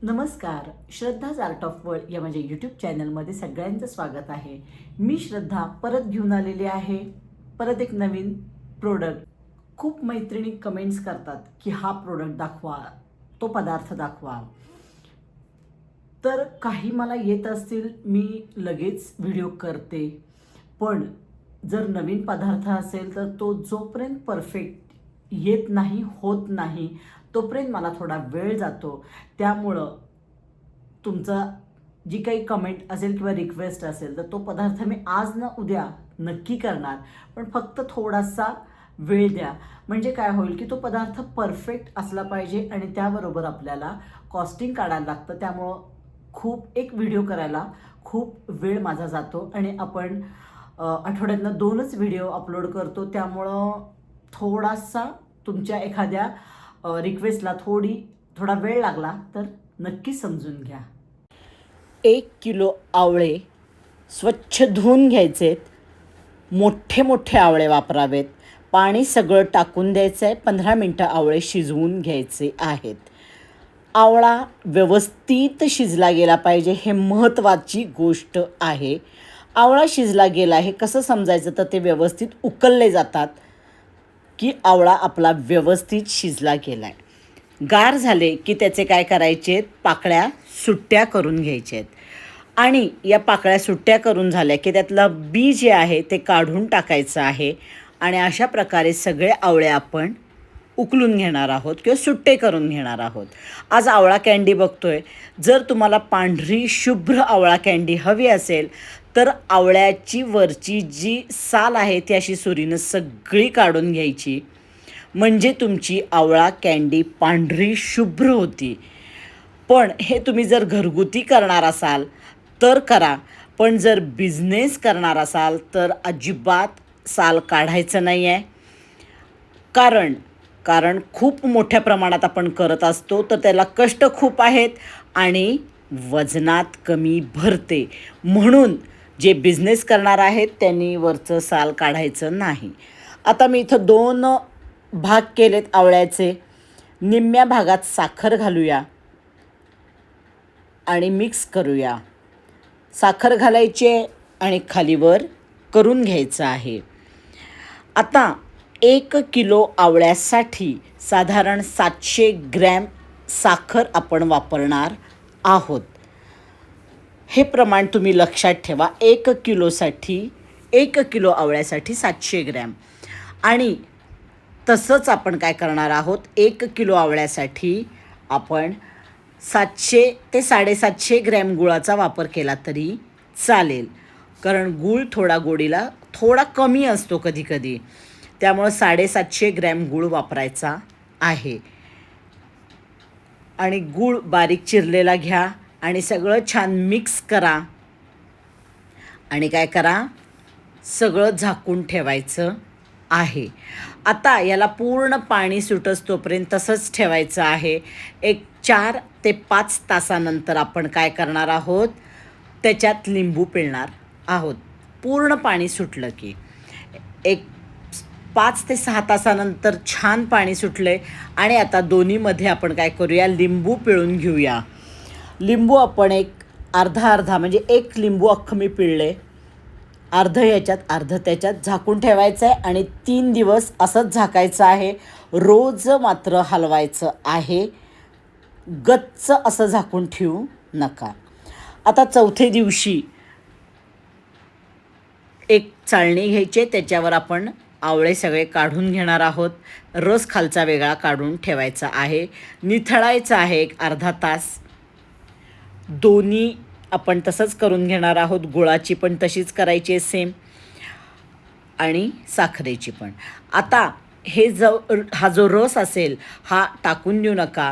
नमस्कार. श्रद्धाज art of world या माझ्या यूट्यूब चॅनलमध्ये सगळ्यांचं स्वागत आहे. मी श्रद्धा परत घेऊन आलेली आहे परत एक नवीन प्रोडक्ट. खूप मैत्रिणी कमेंट्स करतात की हा प्रोडक्ट दाखवा, तो पदार्थ दाखवा. तर काही मला येत असतील मी लगेच व्हिडिओ करते, पण जर नवीन पदार्थ असेल तर तो जोपर्यंत परफेक्ट येत नाही, होत नाही, तोपर्यंत मला थोडा वेळ जातो. त्यामुळं तुमचा जी काही कमेंट असेल किंवा रिक्वेस्ट असेल तर तो पदार्थ मी आज ना उद्या नक्की करणार, पण फक्त थोडासा वेळ द्या. म्हणजे काय होईल की तो पदार्थ परफेक्ट असला पाहिजे आणि त्याबरोबर आपल्याला कॉस्टिंग काढायला लागतं. त्यामुळं खूप एक व्हिडिओ करायला खूप वेळ माझा जातो आणि आपण आठवड्यातनं 2च व्हिडिओ अपलोड करतो. त्यामुळं थोडासा तुमच्या एखाद्या रिक्वेस्टला थोडा वेळ लागला तर नक्की समजून घ्या. 1 किलो आवळे स्वच्छ धुवून घ्यायचेत. मोठे मोठे आवळे वापरावेत. पाणी सगळं टाकून द्यायचं आहे. 15 मिनटं आवळे शिजवून घ्यायचे आहेत. आवळा व्यवस्थित शिजला गेला पाहिजे, हे महत्त्वाची गोष्ट आहे. आवळा शिजला गेला हे कसं समजायचं, तर ते व्यवस्थित उकळले जातात की आवळा आपला व्यवस्थित शिजला गेला आहे. गार झाले की त्याचे काय करायचे आहेत, पाकळ्या सुट्ट्या करून घ्यायचे आहेत. आणि या पाकळ्या सुट्ट्या करून झाल्या की त्यातलं बी जे आहे ते काढून टाकायचं आहे. आणि अशा प्रकारे सगळे आवळे आपण उकलून घेणार आहोत किंवा सुट्टे करून घेणार आहोत. आज आवळा कँडी बघतोय. जर तुम्हाला पांढरी शुभ्र आवळा कँडी हवी असेल तर आवळ्याची वरची जी साल आहे ती अशी सुरीनं सगळी काढून घ्यायची, म्हणजे तुमची आवळा कँडी पांढरी शुभ्र होती. पण हे तुम्ही जर घरगुती करणार असाल तर करा, पण जर बिझनेस करणार असाल तर अजिबात साल काढायचं नाही आहे. कारण खूप मोठ्या प्रमाणात आपण करत असतो तर त्याला कष्ट खूप आहेत आणि वजनात कमी भरते. म्हणून जे बिझनेस करणार आहेत त्यांनी वरचं साल काढायचं नाही. आता मी इथं 2 भाग केलेत आवळ्याचे. निम्म्या भागात साखर घालूया आणि मिक्स करूया. साखर घालायची आणि खालीवर करून घ्यायचं आहे. आता 1 किलो आवळ्यासाठी साधारण 700 ग्रॅम साखर आपण वापरणार आहोत. हे प्रमाण तुम्ही लक्षात ठेवा. 1 किलो आवळ्यासाठी 700 ग्रॅम. आणि तसंच आपण काय करणार आहोत, 1 किलो आवळ्यासाठी आपण 700 ते 750 ग्रॅम गुळाचा वापर केला तरी चालेल. कारण गूळ थोडा गोडीला थोडा कमी असतो कधी कधी, त्यामुळं 750 ग्रॅम गूळ वापरायचा आहे. आणि गूळ बारीक चिरलेला घ्या आणि सगळं छान मिक्स करा. आणि काय करा, सगळं झाकून ठेवायचं आहे. आता याला पूर्ण पाणी सुटस तोपर्यंत तसंच ठेवायचं आहे. एक 4 ते 5 तासानंतर आपण काय करणार आहोत, त्याच्यात लिंबू पिळणार आहोत. पूर्ण पाणी सुटलं की एक 5 ते 6 तासानंतर छान पाणी सुटले आणि आता दोन्हीमध्ये आपण काय करूया, लिंबू पिळून घेऊया. लिंबू आपण एक अर्धा म्हणजे 1 लिंबू अख्खं मी पिळले, अर्धं याच्यात अर्धं त्याच्यात झाकून ठेवायचं आहे आणि 3 दिवस असंच झाकायचं आहे. रोज मात्र हलवायचं आहे, गच्च असं झाकून ठेवू नका. आता 4थ्या दिवशी एक चाळणी घ्यायची, त्याच्यावर आपण आवळे सगळे काढून घेणार आहोत. रस खालचा वेगळा काढून ठेवायचा आहे. निथळायचं आहे एक अर्धा तास. दोन्ही आपण तसंच करून घेणार आहोत. गुळाची पण तशीच करायची आहे सेम आणि साखरेची पण. आता हा जो रस असेल हा टाकून देऊ नका.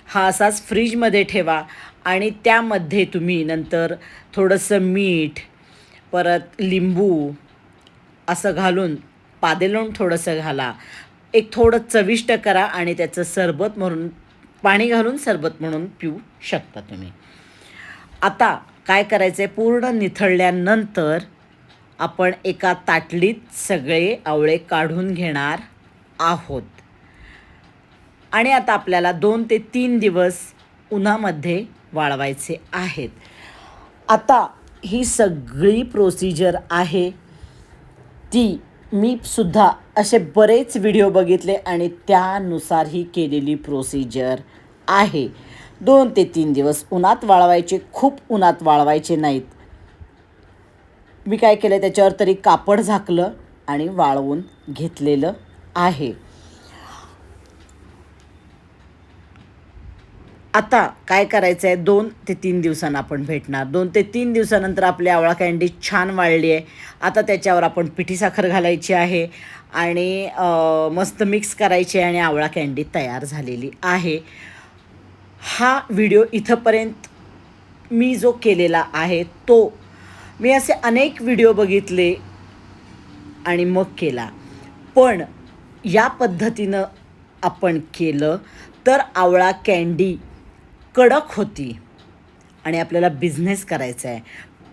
हा असाच फ्रीजमध्ये ठेवा आणि त्यामध्ये तुम्ही नंतर थोडंसं मीठ, परत लिंबू असं घालून पादेलोण थोडंसं घाला. एक थोडं चविष्ट करा आणि त्याचं सरबत म्हणून पाणी घालून सरबत म्हणून पिऊ शकता तुम्ही. आता काय करायचं आहे, पूर्ण निथळल्यानंतर आपण एका ताटलीत सगळे आवळे काढून घेणार आहोत. आणि आता आपल्याला 2 ते 3 दिवस उन्हामध्ये वाळवायचे आहेत. आता ही सगळी प्रोसिजर आहे ती मी सुद्धा असे बरेच व्हिडिओ बघितले आणि त्यानुसार ही केलेली प्रोसिजर आहे. 2 ते 3 दिवस उन्हात वाळवायचे, खूप उन्हात वाळवायचे नाहीत. मी काय केलं, त्याच्यावर तरी कापड झाकलं आणि वाळवून घेतलेलं आहे. आता काय करायचं आहे, 2 ते 3 दिवसांना आपण भेटणार. 2 ते 3 दिवसानंतर आपली आवळा कँडी छान वाळली आहे. आता त्याच्यावर आपण पिठी साखर घालायची आहे आणि मस्त मिक्स करायची आहे आणि आवळा कँडी तयार झालेली आहे. हा व्हिडिओ इथंपर्यंत मी जो केलेला आहे तो मी असे अनेक व्हिडिओ बघितले आणि मग केला, पण या पद्धतीनं आपण केलं तर आवळा कँडी कडक होती आणि आपल्याला बिझनेस करायचा आहे.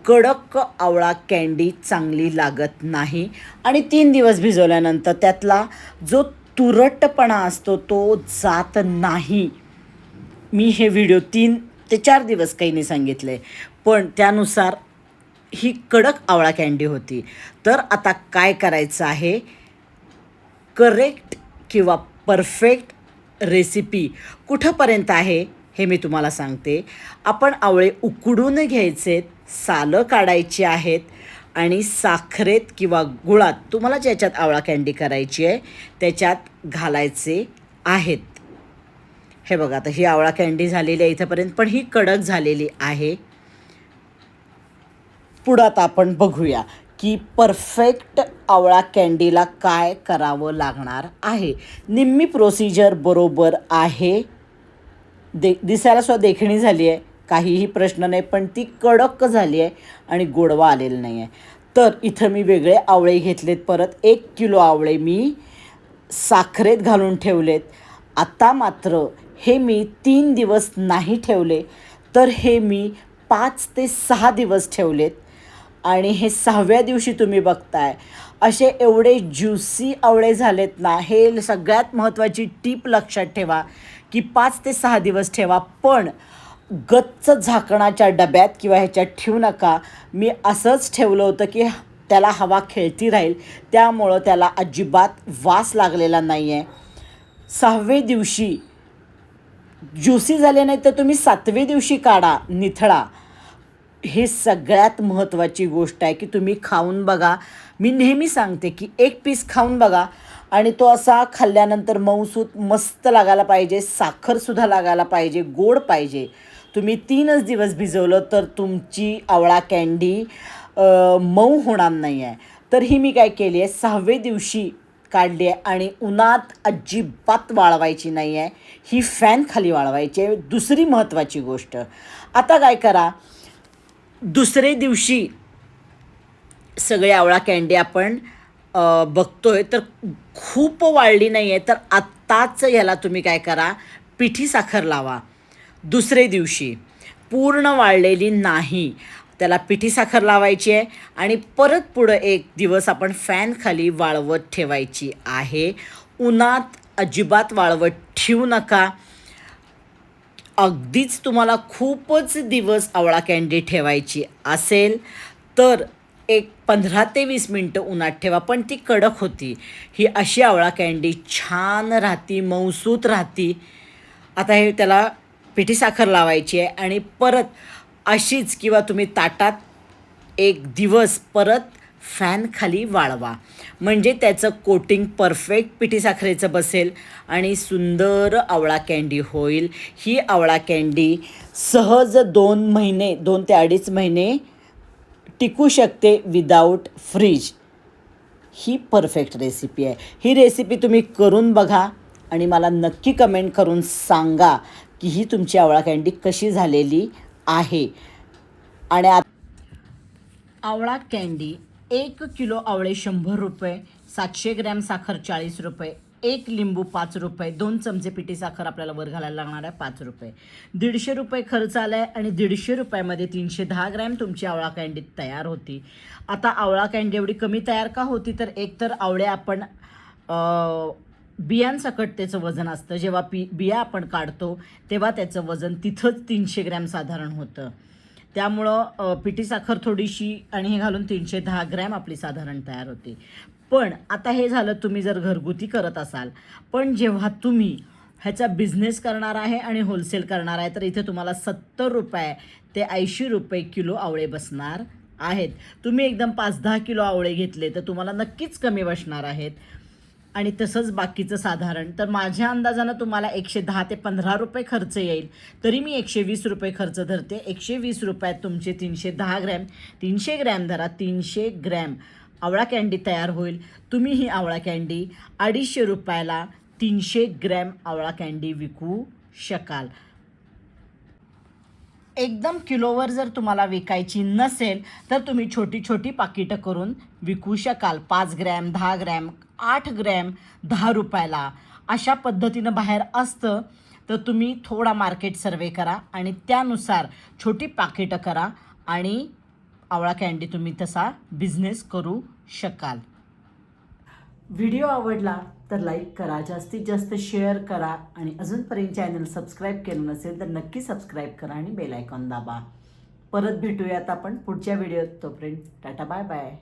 कडक आवळा कँडी चांगली लागत नाही आणि 3 दिवस भिजवल्यानंतर त्यातला जो तुरटपणा असतो तो जात नाही. मी हे व्हिडिओ 3 ते 4 दिवस काही नाही सांगितले, पण त्यानुसार ही कडक आवळा कँडी होती. तर आता काय करायचं आहे, करेक्ट किंवा परफेक्ट रेसिपी कुठंपर्यंत आहे हे मी तुम्हाला सांगते. आपण आवळे उकडून घ्यायचेत, सालं काढायची आहेत आणि साखरेत किंवा गुळात, तुम्हाला ज्याच्यात आवळा कँडी करायची आहे त्याच्यात घालायचे आहेत. हे बघा, आता ही आवळा कँडी झालेली आहे इथंपर्यंत, पण ही कडक झालेली आहे. पुढं आता आपण बघूया की परफेक्ट आवळा कँडीला काय करावं लागणार आहे. निम्मी प्रोसिजर बरोबर आहे. दिसायला सुद्धा देखणी झाली आहे, काहीही प्रश्न नाही, पण ती कडक झाली आहे आणि गोडवा आलेला नाही आहे. तर इथं मी वेगळे आवळे घेतलेत. परत 1 किलो आवळे मी साखरेत घालून ठेवलेत. आता मात्र हे मी 3 दिवस नाही ठेवले, तर हे मी 5 ते 6 दिवस ठेवलेत आणि हे 6व्या दिवशी तुम्ही बघताय असे एवढे ज्युसी आवळे झालेत ना. हे सगळ्यात महत्त्वाची टीप लक्षात ठेवा की 5 ते 6 दिवस ठेवा, पण गच्च झाकणाच्या डब्यात किंवा ह्याच्यात ठेवू नका. मी असंच ठेवलं होतं की त्याला हवा खेळती राहील, त्यामुळं त्याला अजिबात वास लागलेला नाही आहे. 6व्या दिवशी ज्युसी झाले नाही तर तुम्ही 7व्या दिवशी काढा, निथळा. हे सगळ्यात महत्त्वाची गोष्ट आहे की तुम्ही खाऊन बघा. मी नेहमी सांगते की 1 पीस खाऊन बघा आणि तो असा खाल्ल्यानंतर मऊसूत मस्त लागायला पाहिजे, साखरसुद्धा लागायला पाहिजे, गोड पाहिजे. तुम्ही 3च दिवस भिजवलं तर तुमची आवळा कँडी मऊ होणार नाही आहे. तर ही मी काय केली आहे, 6व्या दिवशी काढली आहे आणि उन्हात अजिबात वाळवायची नाही आहे, ही फॅन खाली वाळवायची आहे. दुसरी महत्त्वाची गोष्ट, आता काय करा, दुसरे दिवशी सगळे आवळा कँडी आपण बघतोय तर खूप वाळली नाही आहे, तर आत्ताच याला तुम्ही काय करा, पिठी साखर लावा. दुसरे दिवशी पूर्ण वाळलेली नाही, त्याला पिठी साखर लावायची आहे आणि परत पुढं 1 दिवस आपण फॅन खाली वाळवत ठेवायची आहे. उन्हात अजिबात वाळवत ठेवू नका. अगदीच तुम्हाला खूपच दिवस आवळा कँडी ठेवायची असेल तर एक 15 ते 20 मिनटं उन्हात ठेवा, पण ती कडक होती. ही अशी आवळा कँडी छान राहती, मऊसूत राहती. आता हे त्याला पिठी साखर लावायची आहे आणि परत अशीच किंवा तुम्ही ताटात 1 दिवस परत फॅन खाली वाळवा, म्हणजे त्याचं कोटिंग परफेक्ट पिठी साखरेचं बसेल आणि सुंदर आवळा कँडी होईल. ही आवळा कँडी सहज 2 महिने, 2 ते 2.5 महिने टिकू शकते विदाऊट फ्रीज. ही परफेक्ट रेसिपी आहे. ही रेसिपी तुम्ही करून बघा आणि मला नक्की कमेंट करून सांगा की ही तुमची आवळा कँडी कशी झालेली आहे. आणि आवळा कँडी 1 किलो आवळे 100 रुपये, 700 ग्रॅम साखर 40 रुपये, 1 लिंबू 5 रुपये, 2 चमचे पिठी साखर आपल्याला वर घालायला लागणार आहे 5 रुपये, 150 रुपये खर्च आला आहे आणि 150 रुपयामध्ये 310 ग्रॅम तुमची आवळा कँडी तयार होती. आता आवळा कँडी एवढी कमी तयार का होती, तर एकतर आवळे आपण बियांसकट त्याचं वजन असतं. जेव्हा बिया आपण काढतो तेव्हा त्याचं वजन तिथंच 300 ग्रॅम साधारण होतं. त्यामुळं पिठी साखर थोडीशी आणि हे घालून 310 ग्रॅम आपली साधारण तयार होते. पण आता हे झालं तुम्ही जर घरगुती करत असाल, पण जेव्हा तुम्ही ह्याचा बिझनेस करणार आहे आणि होलसेल करणार आहे तर इथे तुम्हाला 70 रुपये ते 80 रुपये किलो आवळे बसणार आहेत. तुम्ही एकदम 5-10 किलो आवळे घेतले तर तुम्हाला नक्कीच कमी बसणार आहेत. आणि तसंच बाकीचं साधारण तर माझ्या अंदाजानं तुम्हाला 110 ते 15 रुपये खर्च येईल. तरी मी 120 रुपये खर्च धरते. 120 रुपयात तुमचे 310 ग्रॅम, 300 ग्रॅम धरा, 300 ग्रॅम आवळा कँडी तयार होईल. तुम्ही ही आवळा कँडी 250 रुपयाला 300 ग्रॅम आवळा कँडी विकू शकाल. एकदम किलोवर जर तुम्हाला विकायची नसेल तर तुम्ही छोटी छोटी पाकिटं करून विकू शकाल. 5 ग्रॅम, 10 ग्रॅम, 8 ग्रॅम 10 रुपयाला अशा पद्धतीनं बाहेर असतं. तर तुम्ही थोडा मार्केट सर्वे करा आणि त्यानुसार छोटी पाकिटं करा आणि आवळा कँडी तुम्ही तसा बिझनेस करू शकाल. व्हिडिओ आवडला तर लाईक करा, जास्तीत जास्त शेअर करा आणि अजूनपर्यंत चॅनल सबस्क्राईब केलं नसेल तर नक्की सबस्क्राईब करा आणि बेल आयकॉन दाबा. परत भेटूयात आपण पुढच्या व्हिडिओत. तोपर्यंत टाटा बाय बाय.